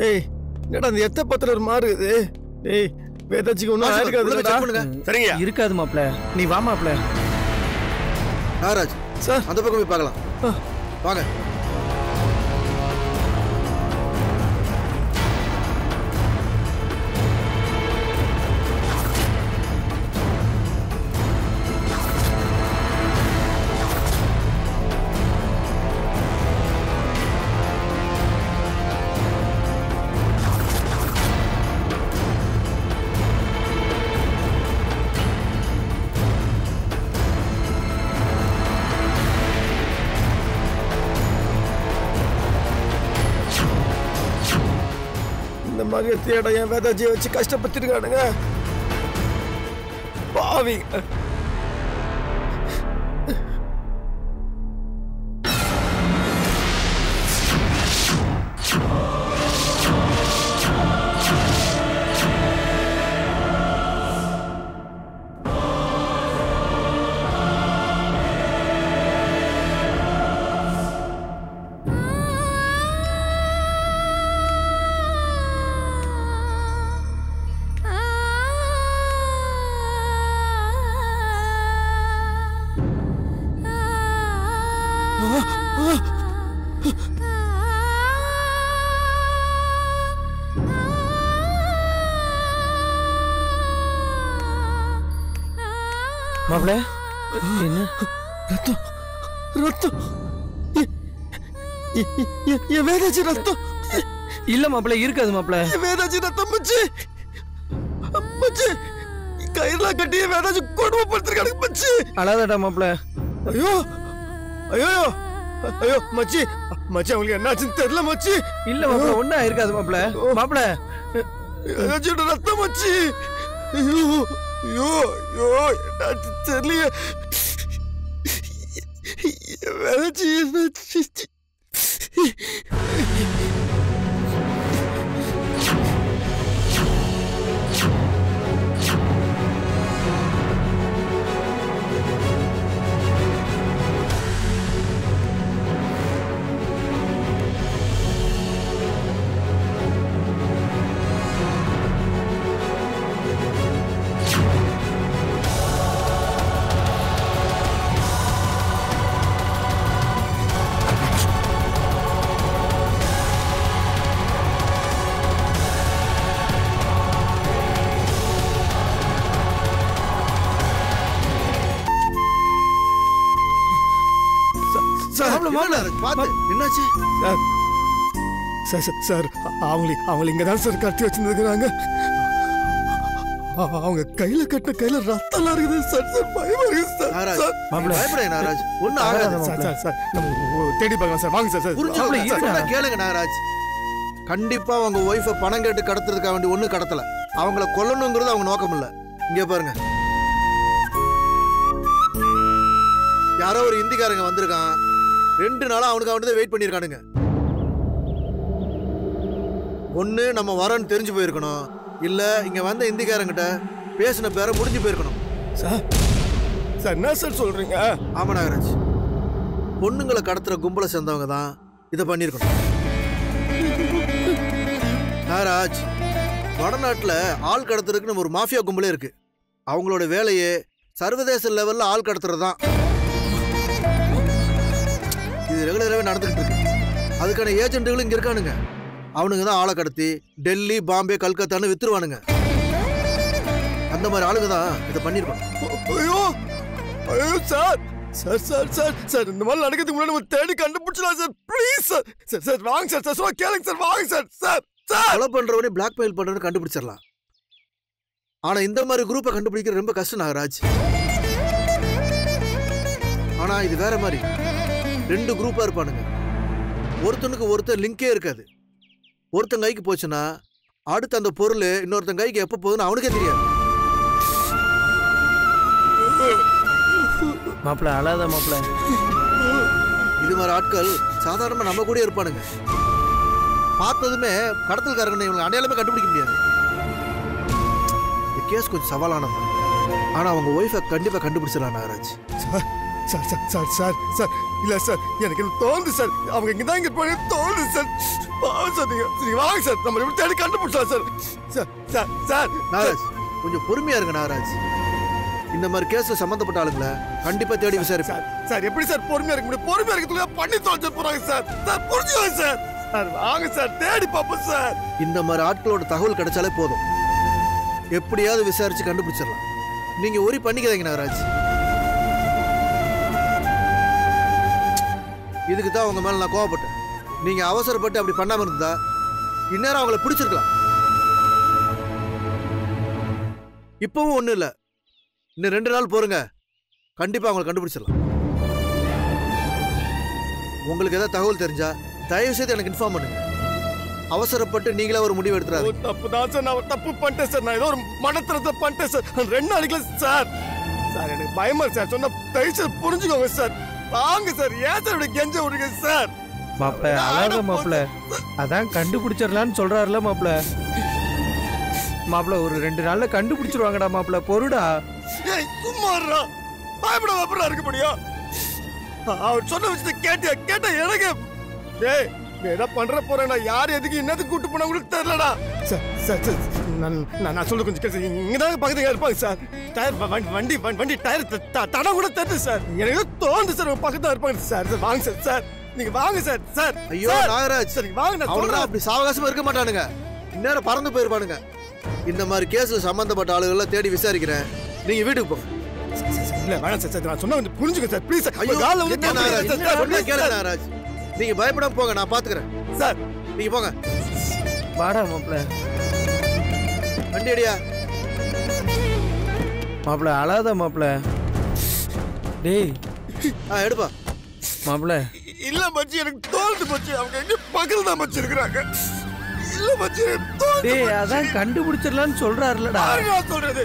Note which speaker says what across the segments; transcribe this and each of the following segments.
Speaker 1: டேய் என்னடா அந்த எத்த பத்திர ஒரு மாறு இது. டேய் வேதாச்சிக்கு ஒன்றும் ஆயிருக்காது.
Speaker 2: சரிங்க
Speaker 3: இருக்காது மாப்ள. நீ வா மாப்ள.
Speaker 4: நாகராஜ்
Speaker 1: சார்
Speaker 4: அந்த பக்கம் போய் பார்க்கலாம் வாங்க.
Speaker 1: இந்த மாதிரி தேட என் வேதாஜியை வச்சு கஷ்டப்பட்டுருக்கானுங்க பாவி.
Speaker 3: மாப்ள என்ன
Speaker 1: ரத்தம் ரத்தம் என் வேதாஜி ரத்தம்.
Speaker 3: இல்ல மாப்ள இருக்காது மாப்ள.
Speaker 1: வேதாஜி ரத்தம் மச்சி மச்சி கயிறுலாம் கட்டி வேதாஜி கொடுமைப்படுத்திருக்காங்க மச்சி.
Speaker 3: அழாதடா மாப்ள.
Speaker 1: ஐயோ ஐயோ ஐயோ மச்சி மச்சி அவங்களுக்கு என்னாச்சுன்னு தெரியல மச்சி.
Speaker 3: இல்ல மாப்ள ஒண்ணா இருக்காது மாப்ள. மாப்ள
Speaker 1: வேதாஜியோட ரத்தம் மச்சி. ஐயோ ஐயோ ஐயோ என்னாச்சு தெரியல. வேதாஜி
Speaker 4: என்னாச்சு
Speaker 1: சார்? சார் அவங்களை இங்கதான் சார் கட்டி வச்சிருந்துருக்காங்க. அவங்க கையில கட்டின கையில ரத்தம் இருக்குது சார். சார் பயமா இருக்குது சார்.
Speaker 4: பயப்படாத நாகராஜ், ஒண்ணும் ஆகாது.
Speaker 1: சார் சார் நம்ம தேடி பார்க்கலாம் சார். வாங்க சார்.
Speaker 4: புரிஞ்சு கேளுங்க நாகராஜ். கண்டிப்பா அவங்க ஒய்ஃபை பணம் கேட்டு கடத்துறதுக்காக வேண்டி ஒண்ணு கடத்தல. அவங்கள கொல்லணுங்கிறது அவங்க நோக்கம் இல்ல. இங்க பாருங்க, யாரோ ஒரு இந்திக்காரங்க வந்திருக்கான். 2 நாளா அவனுக்கு அவன் வெயிட் பண்ணிருக்கானுங்க. ஒண்ணு நம்ம வரோன்னு தெரிஞ்சு போயிருக்கணும், இல்ல இங்க வந்த இந்திக்காரங்கிட்ட பேசின பேரை முடிஞ்சு போயிருக்கணும்.
Speaker 1: சார் சார் என்ன சார் சொல்றீங்க?
Speaker 4: ஆமா நாகராஜ், பொண்ணுங்களை கடத்துற கும்பலை சேர்ந்தவங்க தான் இதை பண்ணிருக்கணும். நாகராஜ், வடநாட்டுல ஆள் கடத்துறதுக்குன்னு ஒரு மாஃபியா கும்பலே இருக்கு. அவங்களோட வேலையே சர்வதேச லெவல்ல ஆள் கடத்துறது தான். இது ரெகுலராகவே நடந்துகிட்டு இருக்கு. அதுக்கான ஏஜென்ட்டுகளும் இங்க இருக்கானுங்க. அவனுங்க தான் ஆளை கடத்தி டெல்லி, பாம்பே, கல்கத்தான்னு வித்துருவானுங்க. அந்த மாதிரி ஆளுங்க தான் இதை பண்ணிருக்கணும்.
Speaker 1: ஐயோ ஐயோ sir sir sir sir sir இந்த மாதிரி நடக்கிறதுக்கு முன்னாடி நம்ம தேடி கண்டுபிடிச்சலாம் sir. Please sir. Sir sir வாங்க சார். சார் சொல்ல கேளுங்க சார். வாங்க சார். சார் சார்
Speaker 4: கொலை பண்றவனே பிளாக்மெயில் பண்றவனு கண்டுபிடிச்சிடலாம். ஆனா இந்த மாதிரி குரூப்பை கண்டுபிடிக்கிறது ரொம்ப கஷ்டம் நாகராஜ். ஆனா இது வேற மாதிரி. 2 குரூப்பா இருப்பானுங்க. ஒருத்தனுக்கு ஒருத்தர் லிங்கே இருக்காது. ஒருத்தன் கைக்கு போச்சுன்னா அடுத்து அந்த பொருள் இன்னொருத்தன் கைக்கு எப்ப போகுதுன்னு அவனுக்கே தெரியாது.
Speaker 3: மாப்ள அழாத மாப்ள.
Speaker 4: இது மாதிரி ஆட்கள் சாதாரணமா நம்ம கூட இருப்பானுங்க. பார்த்ததுமே கடத்தல்காரங்க இவங்க அடையாளமே கண்டுபிடிக்க முடியாது. இந்த கேஸ் கொஞ்சம் சவாலானது. ஆனா அவங்க ஒய்ஃபை கண்டிப்பா கண்டுபிடிச்சிடலாம் Nagaraj.
Speaker 1: Sir sir sir sir sir இல்ல சார் எனக்கு தோணுது சார் அவங்க இங்கதான் இங்க போய் தோணுது சார் வாங்க சார் நீங்க வாங்க சார் நம்ம எப்படி தேடி கண்டுபிடிச்சலாம் sir sir sir sir
Speaker 4: Nagaraj கொஞ்சம் பொறுமையா இருங்க நாகராஜ். இந்த மாதிரி கேஸ்ல சம்பந்தப்பட்ட ஆளுங்களை கண்டிப்பா தேடி விசாரிப்பேன்.
Speaker 1: சார் சார் எப்படி சார் பொறுமையா இருக்க முடியும்? பொறுமையா இருக்கிறதுக்கு பண்ணி தொலைச்சு போறாங்க சார். சார் புரிஞ்சுக்கோங்க சார். சார் வாங்க சார் தேடி பார்ப்போம் சார்.
Speaker 4: இந்த மாதிரி ஆட்களோட தகவல் கிடைச்சாலே போதும், எப்படியாவது விசாரிச்சு கண்டுபிடிச்சிடலாம். நீங்க ஒரி பண்ணிக்காதீங்க நாகராஜ். இதுக்கு தான் உங்க மேல நான் கோவப்பட்டேன். நீங்க அவசரப்பட்டு அப்படி பண்ணாம இருந்தா இந்நேரம் அவங்கள பிடிச்சிருக்கலாம். இப்பவும் ஒண்ணும் இல்ல, இன்னும் 2 நாள் போருங்க, கண்டிப்பா அவங்களை கண்டுபிடிச்சிடலாம். உங்களுக்கு ஏதாவது தகவல் தெரிஞ்சா தயவு செய்து எனக்கு இன்ஃபார்ம் பண்ணுங்க. அவசரப்பட்டு நீங்களே ஒரு முடிவு எடுத்துறாரு.
Speaker 1: தப்பு தான் சார், நான் தப்பு பண்ணிட்டேன் சார். நான் ஏதோ ஒரு மனத்திரத்தை பண்ணிட்டேன் சார். 2 நாளைக்குள்ள சார் சார் எனக்கு பயமா சார். சொன்ன தயவு செய்து புரிஞ்சுக்கோங்க சார். வாங்க சார், ஏன் சார் இப்படி கெஞ்ச விடுங்க சார்?
Speaker 3: மாப்பிள அழாத மாப்பிள, அதான் கண்டுபிடிச்சிடலான்னு சொல்றாருல மாப்பிள. மாப்பிள ஒரு 2 நாள்ல கண்டுபிடிச்சிருவாங்கடா மாப்பிள, பொறுடா.
Speaker 1: சும்மா பயப்பட வாப்படா இருக்க முடியும். அவர் சொன்ன விஷயத்தை கேட்ட எனக்கு டேய் என்ன பண்ற போறேன்? யார் எதுக்கு என்னதுக்கு கூட்டு போனா உங்களுக்கு தெரியலடா. சார் சார் சார் நான் சொல்ல கொஞ்சம் கேட்க. இங்கதான் பக்கத்துல இருப்பாங்க சார். டயர் வண்டி டயர் தடம் கூட தெரியுது சார். எனக்கு தோணுது சார் பக்கத்துல இருப்பாங்க சார். வாங்க சார் சார் நீங்க வாங்க சார். சார்
Speaker 4: ஐயோ நாகராஜ்,
Speaker 1: சரி வாங்க. நான்
Speaker 4: சொல்றேன் அப்படி சாவகாசமா இருக்க மாட்டானுங்க, இந்நேரம் பறந்து போயிருப்பானுங்க. இந்த மாதிரி கேஸ்ல சம்பந்தப்பட்ட ஆளுகளை தேடி விசாரிக்கிறேன், நீங்க வீட்டுக்கு போங்க.
Speaker 1: இல்ல வேணாம் சார். நான் சொன்னா வந்து புரிஞ்சுங்க சார் ப்ளீஸ்.
Speaker 4: ஐயோ நாகராஜ், நீங்க பயப்படாம போங்க, நான் பாத்துக்கிறேன்
Speaker 1: சார்.
Speaker 4: நீங்க போங்க.
Speaker 3: வாடா மாப்பிள.
Speaker 4: வண்டி அடியா
Speaker 3: மாப்பிள அழாத மாப்பிள. டேய்
Speaker 4: எடுப்பா
Speaker 3: மாப்பிள.
Speaker 1: இல்ல மச்சி எனக்கு தோல்ந்து மச்சி, அவங்க எங்க பக்கத்துல தான் மச்சி இருக்கிறாங்க. இல்ல மச்சி
Speaker 3: டேய் அதான் கண்டுபிடிச்சிடலான்னு சொல்றாருலடா.
Speaker 1: நான் சொல்றது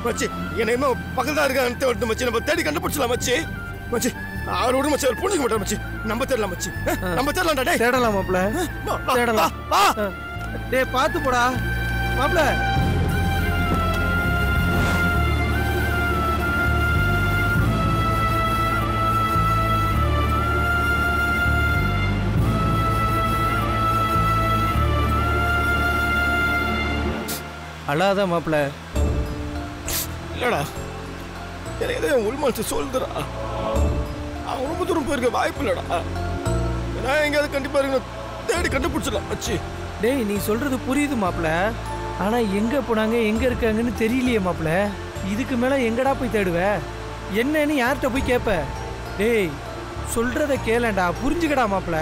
Speaker 1: மச்சி என்ன இன்னும் பக்கத்துல இருக்கான்னு தோல்ந்து மச்சி. நம்ம தேடி கண்டுபிடிச்சலாம் மச்சி. மச்சி அவரோட மச்சி அவர் புரிஞ்சுக்க மாட்டார் மச்சி. நம்ம தேடலாம் மச்சி, நம்ம தேடலாம்டா. டேய்
Speaker 3: தேடலாம் மாப்பிள, தேடலாம். டேய் பாத்து போடா மாப்பிள. அழாத மாப்பிள.
Speaker 1: இல்லடா எனக்கு எதோ உள் மனசு சொல்லுறா. அவன் ரொம்ப தூரம் போயிருக்க வாய்ப்பு இல்லடா. நான் எங்கேயாவது கண்டிப்பா இருக்க தேடி கண்டுபிடிச்சிடலாம் மச்சி.
Speaker 3: டேய் நீ சொல்றது புரியுது மாப்பிள, ஆனா எங்க போனாங்க எங்க இருக்காங்கன்னு தெரியலையே மாப்பிள. இதுக்கு மேல எங்கடா போய் தேடுவ? என்னன்னு யார்கிட்ட போய் கேப்ப? டேய் சொல்றத கேளண்டா, புரிஞ்சுக்கடா மாப்பிள.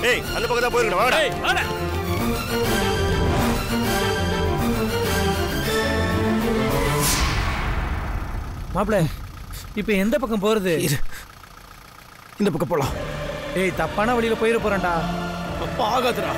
Speaker 1: டேய் அந்த பக்கம் தான் போயிருக்கணும். வாடா வாடா.
Speaker 3: மாப்பிள இப்ப எந்த பக்கம் போறது?
Speaker 1: இந்த பக்கம் போலாம்.
Speaker 3: டேய் தப்பான வழியில போயிட போறேன்டா.
Speaker 1: அப்பா ஆகாதுடா.